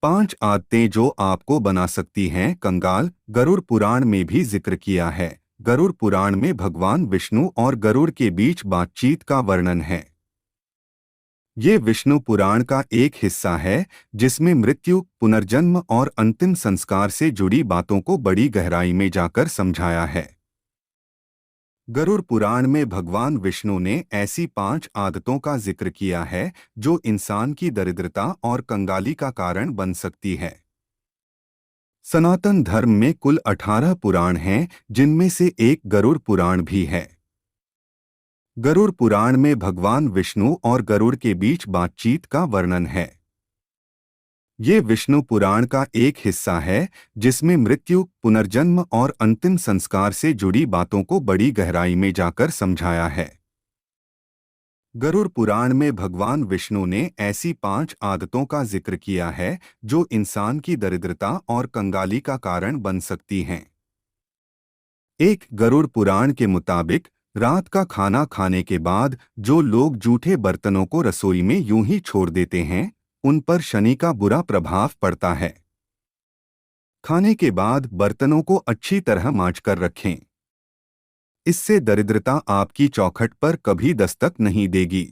5 आदतें जो आपको बना सकती हैं कंगाल। गरुड़ पुराण में भी जिक्र किया है। गरुड़ पुराण में भगवान विष्णु और गरुड़ के बीच बातचीत का वर्णन है। ये विष्णु पुराण का एक हिस्सा है जिसमें मृत्यु, पुनर्जन्म और अंतिम संस्कार से जुड़ी बातों को बड़ी गहराई में जाकर समझाया है। गरुड़ पुराण में भगवान विष्णु ने ऐसी 5 आदतों का जिक्र किया है जो इंसान की दरिद्रता और कंगाली का कारण बन सकती है। सनातन धर्म में कुल 18 पुराण हैं, जिनमें से एक गरुड़ पुराण भी है। गरुड़ पुराण में भगवान विष्णु और गरुड़ के बीच बातचीत का वर्णन है। ये विष्णु पुराण का एक हिस्सा है जिसमें मृत्यु, पुनर्जन्म और अंतिम संस्कार से जुड़ी बातों को बड़ी गहराई में जाकर समझाया है। गरुड़ पुराण में भगवान विष्णु ने ऐसी 5 आदतों का जिक्र किया है जो इंसान की दरिद्रता और कंगाली का कारण बन सकती हैं। एक गरुड़ पुराण के मुताबिक रात का खाना खाने के बाद जो लोग जूठे बर्तनों को रसोई में यूं ही छोड़ देते हैं, उन पर शनि का बुरा प्रभाव पड़ता है। खाने के बाद बर्तनों को अच्छी तरह मांजकर रखें। इससे दरिद्रता आपकी चौखट पर कभी दस्तक नहीं देगी।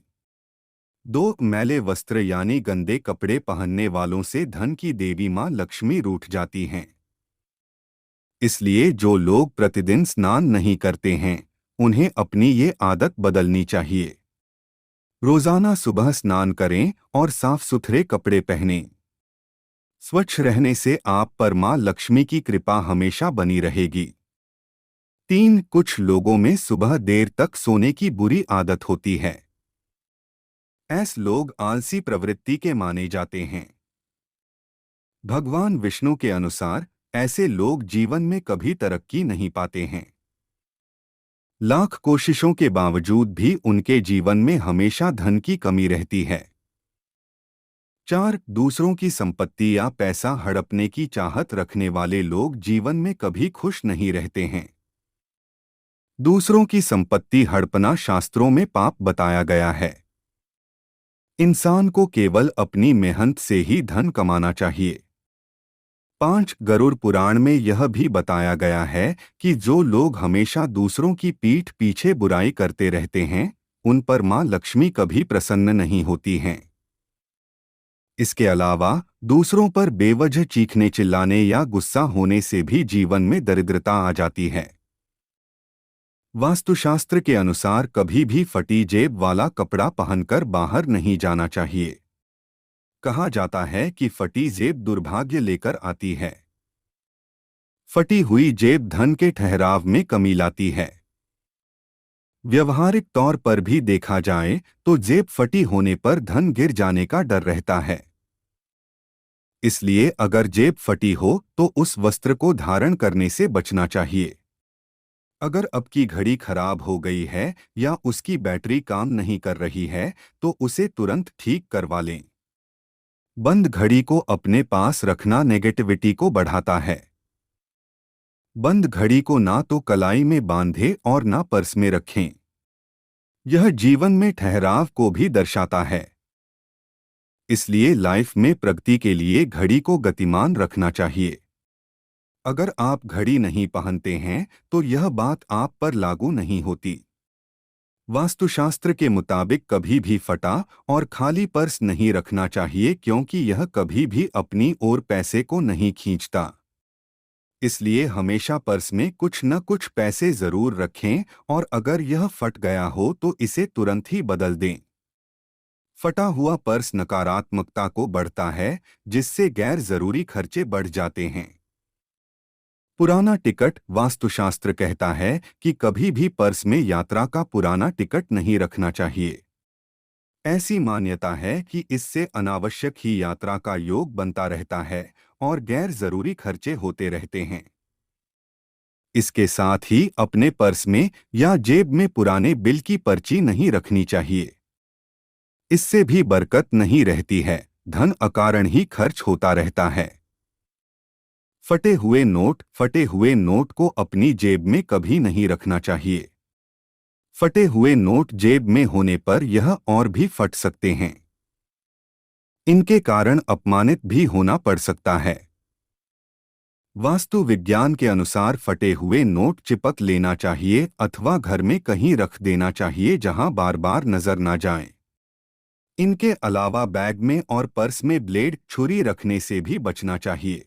2 मैले वस्त्र यानी गंदे कपड़े पहनने वालों से धन की देवी मां लक्ष्मी रूठ जाती हैं। इसलिए जो लोग प्रतिदिन स्नान नहीं करते हैं, उन्हें अपनी ये आदत बदलनी चाहिए। रोजाना सुबह स्नान करें और साफ सुथरे कपड़े पहनें। स्वच्छ रहने से आप पर मां लक्ष्मी की कृपा हमेशा बनी रहेगी। 3 कुछ लोगों में सुबह देर तक सोने की बुरी आदत होती है। ऐसे लोग आलसी प्रवृत्ति के माने जाते हैं। भगवान विष्णु के अनुसार ऐसे लोग जीवन में कभी तरक्की नहीं पाते हैं। लाख कोशिशों के बावजूद भी उनके जीवन में हमेशा धन की कमी रहती है। 4 दूसरों की संपत्ति या पैसा हड़पने की चाहत रखने वाले लोग जीवन में कभी खुश नहीं रहते हैं। दूसरों की संपत्ति हड़पना शास्त्रों में पाप बताया गया है। इंसान को केवल अपनी मेहनत से ही धन कमाना चाहिए। 5 गरुड़ पुराण में यह भी बताया गया है कि जो लोग हमेशा दूसरों की पीठ पीछे बुराई करते रहते हैं, उन पर मां लक्ष्मी कभी प्रसन्न नहीं होती हैं। इसके अलावा दूसरों पर बेवजह चीखने चिल्लाने या गुस्सा होने से भी जीवन में दरिद्रता आ जाती है। वास्तुशास्त्र के अनुसार कभी भी फटी जेब वाला कपड़ा पहनकर बाहर नहीं जाना चाहिए। कहा जाता है कि फटी जेब दुर्भाग्य लेकर आती है। फटी हुई जेब धन के ठहराव में कमी लाती है। व्यावहारिक तौर पर भी देखा जाए तो जेब फटी होने पर धन गिर जाने का डर रहता है। इसलिए अगर जेब फटी हो तो उस वस्त्र को धारण करने से बचना चाहिए। अगर आपकी घड़ी खराब हो गई है या उसकी बैटरी काम नहीं कर रही है तो उसे तुरंत ठीक करवा लें। बंद घड़ी को अपने पास रखना नेगेटिविटी को बढ़ाता है। बंद घड़ी को ना तो कलाई में बांधें और ना पर्स में रखें। यह जीवन में ठहराव को भी दर्शाता है। इसलिए लाइफ में प्रगति के लिए घड़ी को गतिमान रखना चाहिए। अगर आप घड़ी नहीं पहनते हैं तो यह बात आप पर लागू नहीं होती। वास्तुशास्त्र के मुताबिक कभी भी फटा और खाली पर्स नहीं रखना चाहिए क्योंकि यह कभी भी अपनी ओर पैसे को नहीं खींचता। इसलिए हमेशा पर्स में कुछ न कुछ पैसे जरूर रखें और अगर यह फट गया हो तो इसे तुरंत ही बदल दें। फटा हुआ पर्स नकारात्मकता को बढ़ता है, जिससे गैर जरूरी खर्चे बढ़ जाते हैं। पुराना टिकट वास्तुशास्त्र कहता है कि कभी भी पर्स में यात्रा का पुराना टिकट नहीं रखना चाहिए। ऐसी मान्यता है कि इससे अनावश्यक ही यात्रा का योग बनता रहता है और गैर जरूरी खर्चे होते रहते हैं। इसके साथ ही अपने पर्स में या जेब में पुराने बिल की पर्ची नहीं रखनी चाहिए। इससे भी बरकत नहीं रहती है, धन अकारण ही खर्च होता रहता है। फटे हुए नोट को अपनी जेब में कभी नहीं रखना चाहिए। फटे हुए नोट जेब में होने पर यह और भी फट सकते हैं। इनके कारण अपमानित भी होना पड़ सकता है। वास्तु विज्ञान के अनुसार फटे हुए नोट चिपक लेना चाहिए अथवा घर में कहीं रख देना चाहिए जहां बार बार नजर न जाएं। इनके अलावा बैग में और पर्स में ब्लेड, छुरी रखने से भी बचना चाहिए।